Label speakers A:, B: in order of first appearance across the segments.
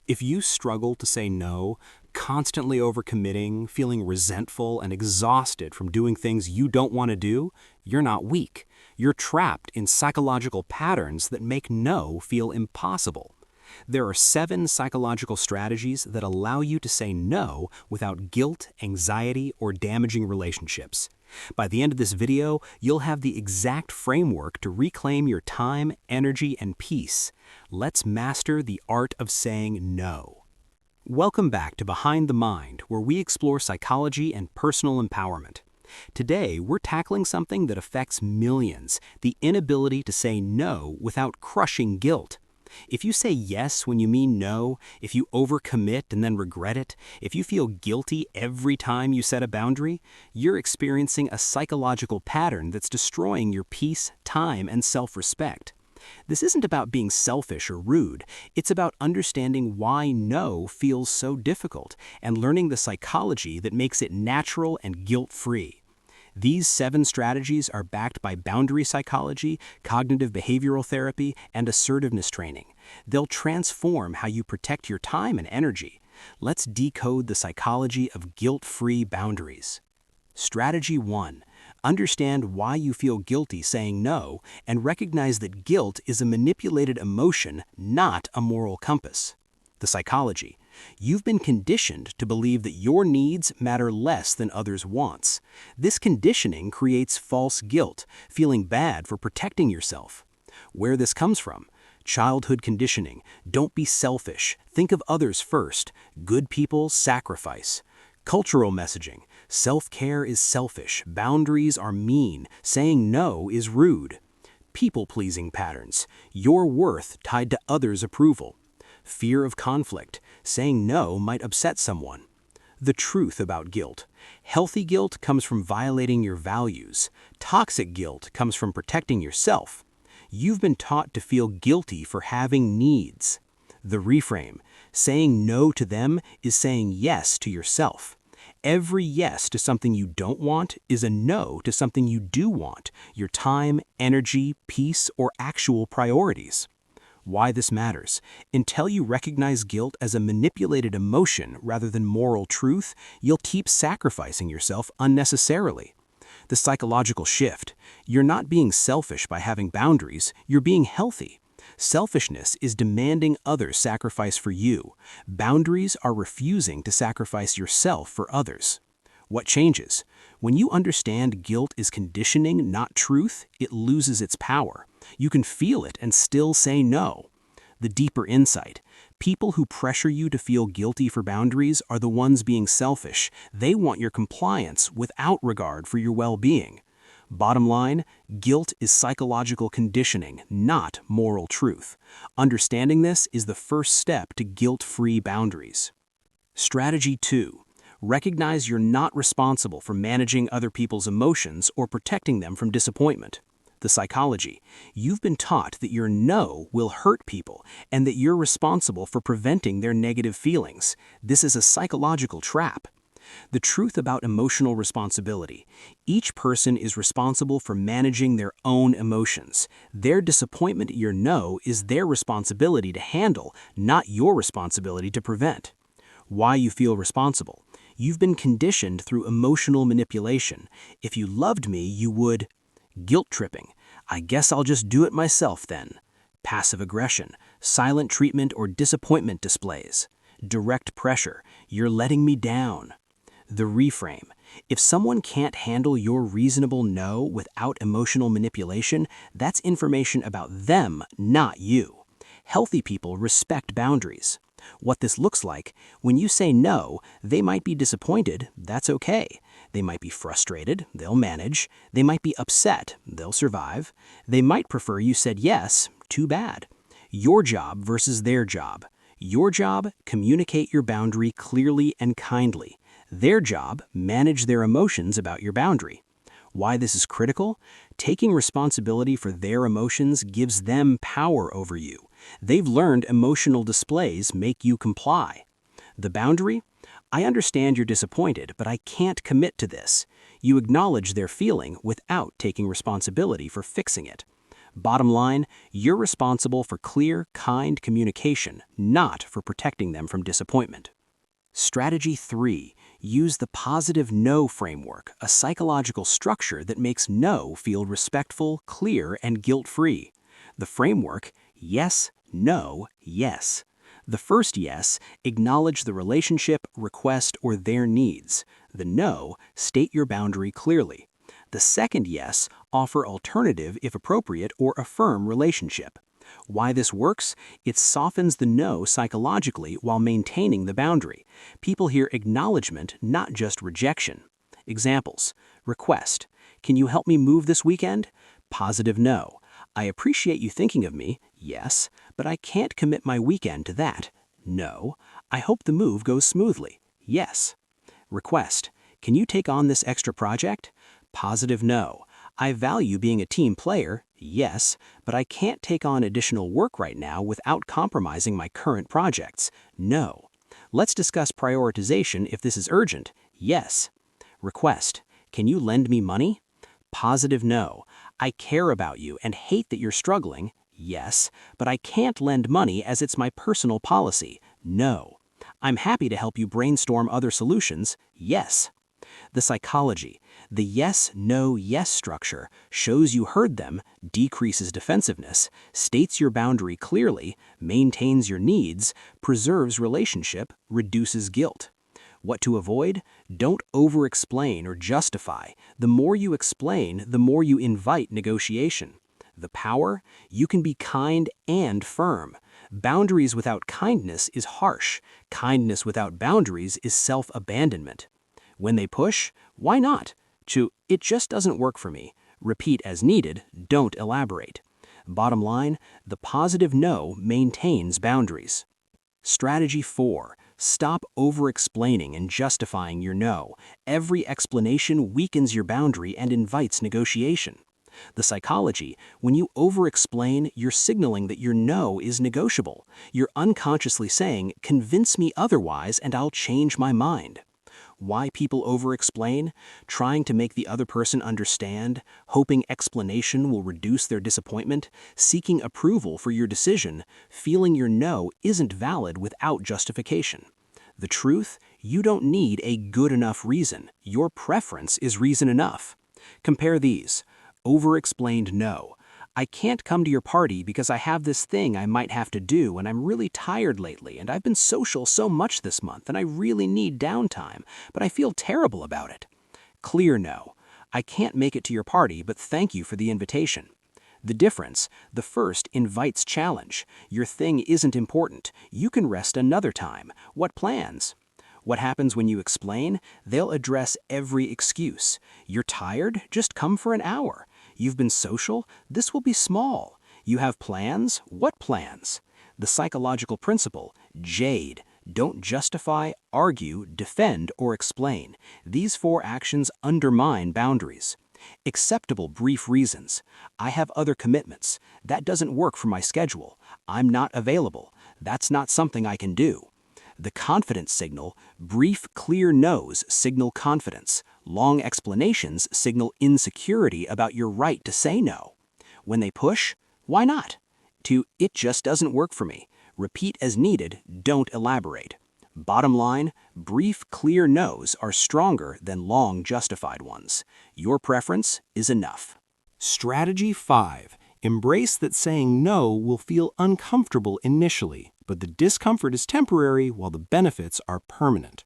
A: If you struggle to say no, constantly overcommitting, feeling resentful and exhausted from doing things you don't want to do, you're not weak. You're trapped in psychological patterns that make no feel impossible. There are 7 psychological strategies that allow you to say no without guilt, anxiety, or damaging relationships. By the end of this video, you'll have the exact framework to reclaim your time, energy, and peace. Let's master the art of saying no. Welcome back to Behind the Mind, where we explore psychology and personal empowerment. Today, we're tackling something that affects millions: the inability to say no without crushing guilt. If you say yes when you mean no, if you overcommit and then regret it, if you feel guilty every time you set a boundary, you're experiencing a psychological pattern that's destroying your peace, time, and self-respect. This isn't about being selfish or rude. It's about understanding why no feels so difficult and learning the psychology that makes it natural and guilt-free. These 7 strategies are backed by boundary psychology, cognitive behavioral therapy, and assertiveness training. They'll transform how you protect your time and energy. Let's decode the psychology of guilt-free boundaries. Strategy 1. Understand why you feel guilty saying no and recognize that guilt is a manipulated emotion, not a moral compass. The psychology. You've been conditioned to believe that your needs matter less than others' wants. This conditioning creates false guilt, feeling bad for protecting yourself. Where this comes from: childhood conditioning. Don't be selfish. Think of others first. Good people sacrifice. Cultural messaging. Self-care is selfish. Boundaries are mean. Saying no is rude. People-pleasing patterns. Your worth tied to others' approval. Fear of conflict. Saying no might upset someone. The truth about guilt. Healthy guilt comes from violating your values. Toxic guilt comes from protecting yourself. You've been taught to feel guilty for having needs. The reframe. Saying no to them is saying yes to yourself. Every yes to something you don't want is a no to something you do want: your time, energy, peace, or actual priorities. Why this matters: until you recognize guilt as a manipulated emotion rather than moral truth, you'll keep sacrificing yourself unnecessarily. The psychological shift. You're not being selfish by having boundaries, you're being healthy. Selfishness is demanding others sacrifice for you. Boundaries are refusing to sacrifice yourself for others. What changes? When you understand guilt is conditioning, not truth, it loses its power. You can feel it and still say no. The deeper insight. People who pressure you to feel guilty for boundaries are the ones being selfish. They want your compliance without regard for your well-being. Bottom line, guilt is psychological conditioning, not moral truth. Understanding this is the first step to guilt-free boundaries. Strategy 2. Recognize you're not responsible for managing other people's emotions or protecting them from disappointment. The psychology. You've been taught that your no will hurt people and that you're responsible for preventing their negative feelings. This is a psychological trap. The truth about emotional responsibility. Each person is responsible for managing their own emotions. Their disappointment at your no is their responsibility to handle, not your responsibility to prevent. Why you feel responsible. You've been conditioned through emotional manipulation. If you loved me, you would. Guilt tripping. I guess I'll just do it myself then. Passive aggression. Silent treatment or disappointment displays. Direct pressure. You're letting me down. The reframe. If someone can't handle your reasonable no without emotional manipulation, that's information about them, not you. Healthy people respect boundaries. What this looks like: when you say no, they might be disappointed, that's okay. They might be frustrated, they'll manage. They might be upset, they'll survive. They might prefer you said yes, too bad. Your job versus their job. Your job: communicate your boundary clearly and kindly. Their job: manage their emotions about your boundary. Why this is critical? Taking responsibility for their emotions gives them power over you. They've learned emotional displays make you comply. The boundary? I understand you're disappointed, but I can't commit to this. You acknowledge their feeling without taking responsibility for fixing it. Bottom line, you're responsible for clear, kind communication, not for protecting them from disappointment. Strategy 3. Use the positive no framework, a psychological structure that makes no feel respectful, clear, and guilt-free. The framework: yes, no, yes. The first yes, acknowledge the relationship, request, or their needs. The no, state your boundary clearly. The second yes, offer alternative if appropriate or affirm relationship. Why this works? It softens the no psychologically while maintaining the boundary. People hear acknowledgement, not just rejection. Examples: request: can you help me move this weekend? Positive no: I appreciate you thinking of me, yes, but I can't commit my weekend to that. No: I hope the move goes smoothly, yes. Request: can you take on this extra project? Positive no: I value being a team player, yes, but I can't take on additional work right now without compromising my current projects, no. Let's discuss prioritization if this is urgent, yes. Request: can you lend me money? Positive no: I care about you and hate that you're struggling, yes, but I can't lend money as it's my personal policy, no. I'm happy to help you brainstorm other solutions, yes. The psychology: the yes, no, yes structure shows you heard them, decreases defensiveness, states your boundary clearly, maintains your needs, preserves relationship, reduces guilt. What to avoid? Don't over-explain or justify. The more you explain, the more you invite negotiation. The power? You can be kind and firm. Boundaries without kindness is harsh. Kindness without boundaries is self-abandonment. When they push, why not? It just doesn't work for me. Repeat as needed, don't elaborate. Bottom line, the positive no maintains boundaries. Strategy 4. Stop over-explaining and justifying your no. Every explanation weakens your boundary and invites negotiation. The psychology: when you over-explain, you're signaling that your no is negotiable. You're unconsciously saying, convince me otherwise and I'll change my mind. Why people over-explain? Trying to make the other person understand, hoping explanation will reduce their disappointment, seeking approval for your decision, feeling your no isn't valid without justification. The truth? You don't need a good enough reason. Your preference is reason enough. Compare these. Over-explained no: I can't come to your party because I have this thing I might have to do and I'm really tired lately and I've been social so much this month and I really need downtime, but I feel terrible about it. Clear no: I can't make it to your party, but thank you for the invitation. The difference: the first invites challenge. Your thing isn't important. You can rest another time. What plans? What happens when you explain? They'll address every excuse. You're tired? Just come for an hour. You've been social? This will be small. You have plans? What plans? The psychological principle: JADE. Don't justify, argue, defend, or explain. These 4 actions undermine boundaries. Acceptable brief reasons: I have other commitments. That doesn't work for my schedule. I'm not available. That's not something I can do. The confidence signal: brief, clear no's signal confidence. Long explanations signal insecurity about your right to say no. When they push, why not? It just doesn't work for me. Repeat as needed, don't elaborate. Bottom line, brief, clear no's are stronger than long, justified ones. Your preference is enough. Strategy 5. Embrace that saying no will feel uncomfortable initially, but the discomfort is temporary while the benefits are permanent.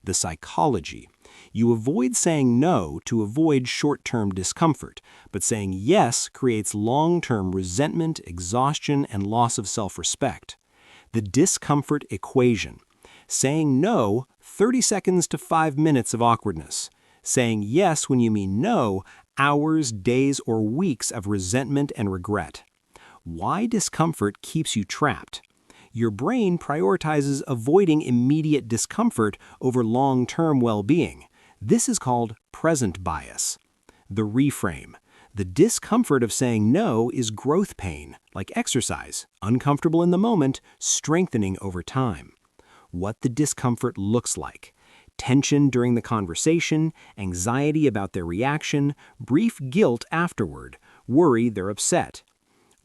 A: The psychology: you avoid saying no to avoid short-term discomfort, but saying yes creates long-term resentment, exhaustion, and loss of self-respect. The discomfort equation: saying no, 30 seconds to 5 minutes of awkwardness. Saying yes when you mean no, hours, days, or weeks of resentment and regret. Why discomfort keeps you trapped? Your brain prioritizes avoiding immediate discomfort over long-term well-being. This is called present bias. The reframe: the discomfort of saying no is growth pain, like exercise, uncomfortable in the moment, strengthening over time. What the discomfort looks like: tension during the conversation, anxiety about their reaction, brief guilt afterward, worry they're upset.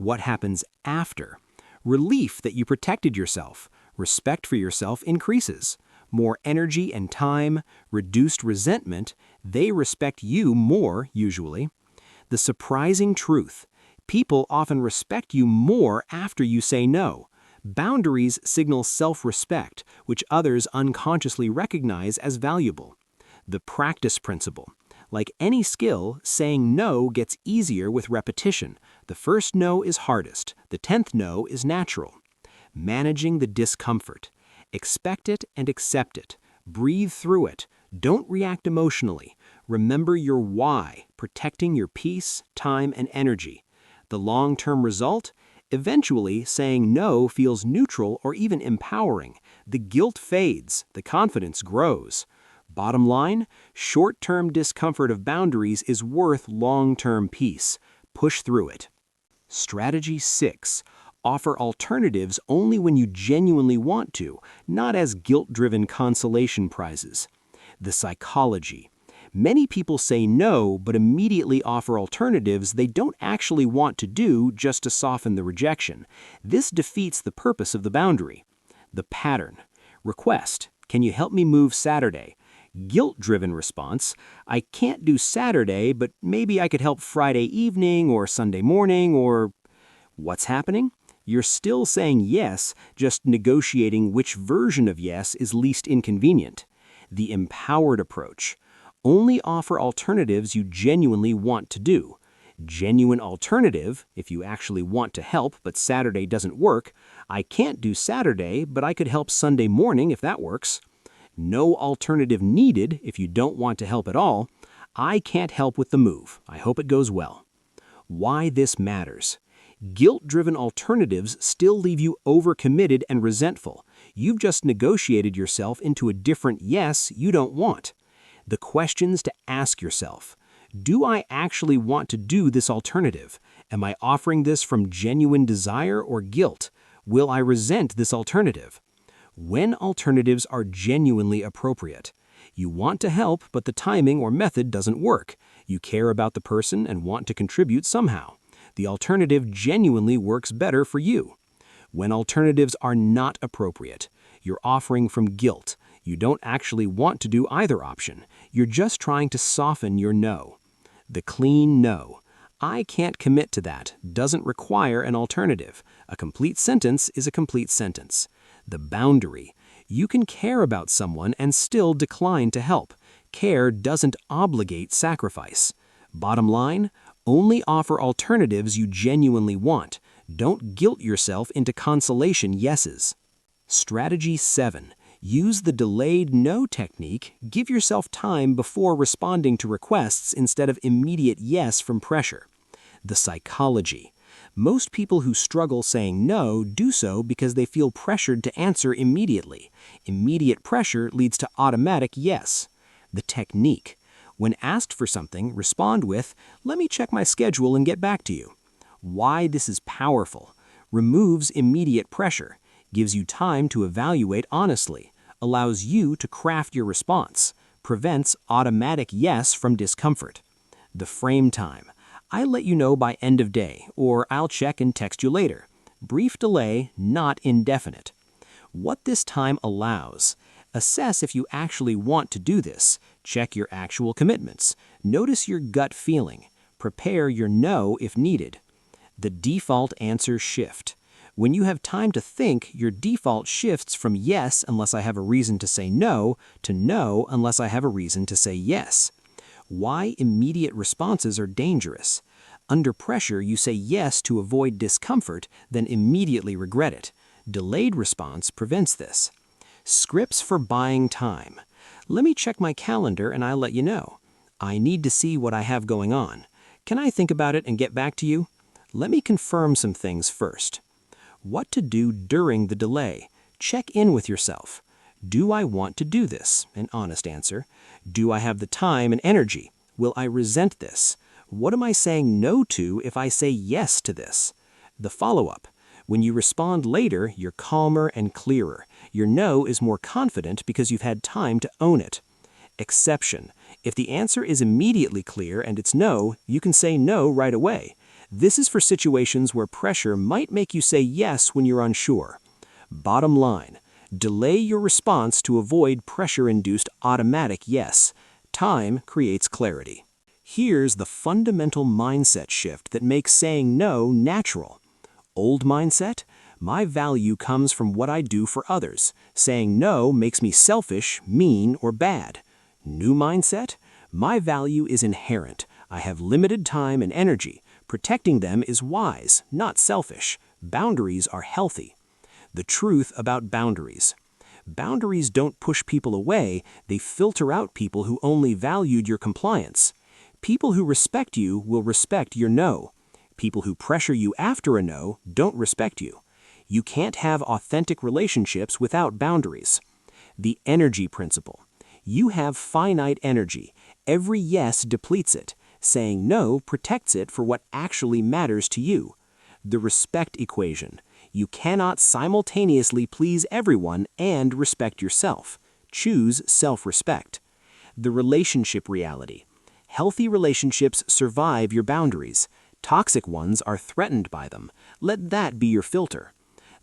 A: What happens after? Relief that you protected yourself. Respect for yourself increases. More energy and time, reduced resentment, they respect you more, usually. The surprising truth. People often respect you more after you say no. Boundaries signal self-respect, which others unconsciously recognize as valuable. The practice principle. Like any skill, saying no gets easier with repetition. The first no is hardest. The 10th no is natural. Managing the discomfort. Expect it and accept it. Breathe through it. Don't react emotionally. Remember your why, protecting your peace, time, and energy. The long-term result? Eventually, saying no feels neutral or even empowering. The guilt fades. The confidence grows. Bottom line, short-term discomfort of boundaries is worth long-term peace. Push through it. Strategy 6. Offer alternatives only when you genuinely want to, not as guilt-driven consolation prizes. The psychology. Many people say no, but immediately offer alternatives they don't actually want to do just to soften the rejection. This defeats the purpose of the boundary. The pattern. Request, can you help me move Saturday? Guilt-driven response, I can't do Saturday, but maybe I could help Friday evening or Sunday morning or... What's happening? You're still saying yes, just negotiating which version of yes is least inconvenient. The empowered approach. Only offer alternatives you genuinely want to do. Genuine alternative, if you actually want to help but Saturday doesn't work, I can't do Saturday, but I could help Sunday morning if that works. No alternative needed if you don't want to help at all. I can't help with the move. I hope it goes well. Why this matters. Guilt-driven alternatives still leave you overcommitted and resentful. You've just negotiated yourself into a different yes you don't want. The questions to ask yourself. Do I actually want to do this alternative? Am I offering this from genuine desire or guilt? Will I resent this alternative? When alternatives are genuinely appropriate. You want to help, but the timing or method doesn't work. You care about the person and want to contribute somehow. The alternative genuinely works better for you. When alternatives are not appropriate. You're offering from guilt. You don't actually want to do either option. You're just trying to soften your no. The clean no. I can't commit to that. Doesn't require an alternative. A complete sentence is a complete sentence. The boundary. You can care about someone and still decline to help. Care doesn't obligate sacrifice. Bottom line, only offer alternatives you genuinely want. Don't guilt yourself into consolation yeses. Strategy 7. Use the delayed no technique. Give yourself time before responding to requests instead of immediate yes from pressure. The psychology. Most people who struggle saying no do so because they feel pressured to answer immediately. Immediate pressure leads to automatic yes. The technique. When asked for something, respond with, let me check my schedule and get back to you. Why this is powerful. Removes immediate pressure. Gives you time to evaluate honestly. Allows you to craft your response. Prevents automatic yes from discomfort. The frame time. I let you know by end of day, or I'll check and text you later. Brief delay, not indefinite. What this time allows. Assess if you actually want to do this. Check your actual commitments. Notice your gut feeling. Prepare your no if needed. The default answer shift. When you have time to think, your default shifts from yes unless I have a reason to say no to no unless I have a reason to say yes. Why immediate responses are dangerous. Under pressure, you say yes to avoid discomfort, then immediately regret it. Delayed response prevents this. Scripts for buying time. Let me check my calendar and I'll let you know. I need to see what I have going on. Can I think about it and get back to you? Let me confirm some things first. What to do during the delay. Check in with yourself. Do I want to do this? An honest answer. Do I have the time and energy? Will I resent this? What am I saying no to if I say yes to this? The follow-up. When you respond later, you're calmer and clearer. Your no is more confident because you've had time to own it. Exception. If the answer is immediately clear and it's no, you can say no right away. This is for situations where pressure might make you say yes when you're unsure. Bottom line, delay your response to avoid pressure-induced automatic yes. Time creates clarity. Here's the fundamental mindset shift that makes saying no natural. Old mindset: my value comes from what I do for others. Saying no makes me selfish, mean, or bad. New mindset: my value is inherent. I have limited time and energy. Protecting them is wise, not selfish. Boundaries are healthy. The truth about boundaries: boundaries don't push people away, they filter out people who only valued your compliance. People who respect you will respect your no. People who pressure you after a no don't respect you. You can't have authentic relationships without boundaries. The energy principle: you have finite energy. Every yes depletes it. Saying no protects it for what actually matters to you. The respect equation: you cannot simultaneously please everyone and respect yourself. Choose self-respect. The relationship reality: healthy relationships survive your boundaries. Toxic ones are threatened by them. Let that be your filter.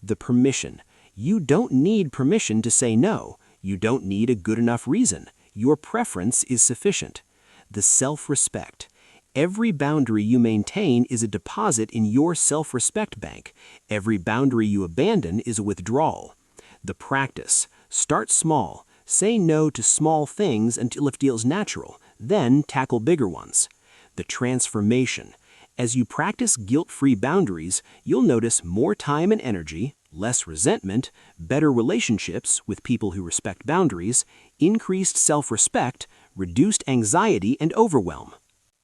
A: The permission: you don't need permission to say no. You don't need a good enough reason. Your preference is sufficient. The self-respect: every boundary you maintain is a deposit in your self-respect bank. Every boundary you abandon is a withdrawal. The practice: start small. Say no to small things until it feels natural, then tackle bigger ones. The transformation: as you practice guilt-free boundaries, you'll notice more time and energy, less resentment, better relationships with people who respect boundaries, increased self-respect, reduced anxiety and overwhelm.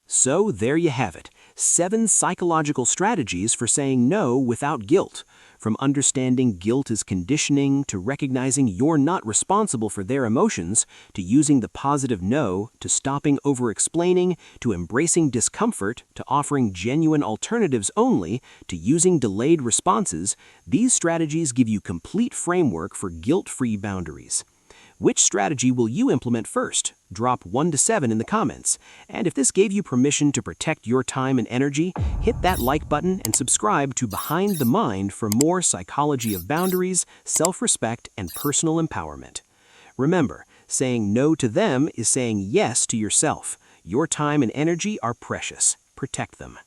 A: So there you have it, 7 psychological strategies for saying no without guilt. From understanding guilt as conditioning, to recognizing you're not responsible for their emotions, to using the positive no, to stopping over-explaining, to embracing discomfort, to offering genuine alternatives only, to using delayed responses, these strategies give you complete framework for guilt-free boundaries. Which strategy will you implement first? Drop 1 to 7 in the comments. And if this gave you permission to protect your time and energy, hit that like button and subscribe to Behind the Mind for more psychology of boundaries, self-respect, and personal empowerment. Remember, saying no to them is saying yes to yourself. Your time and energy are precious. Protect them.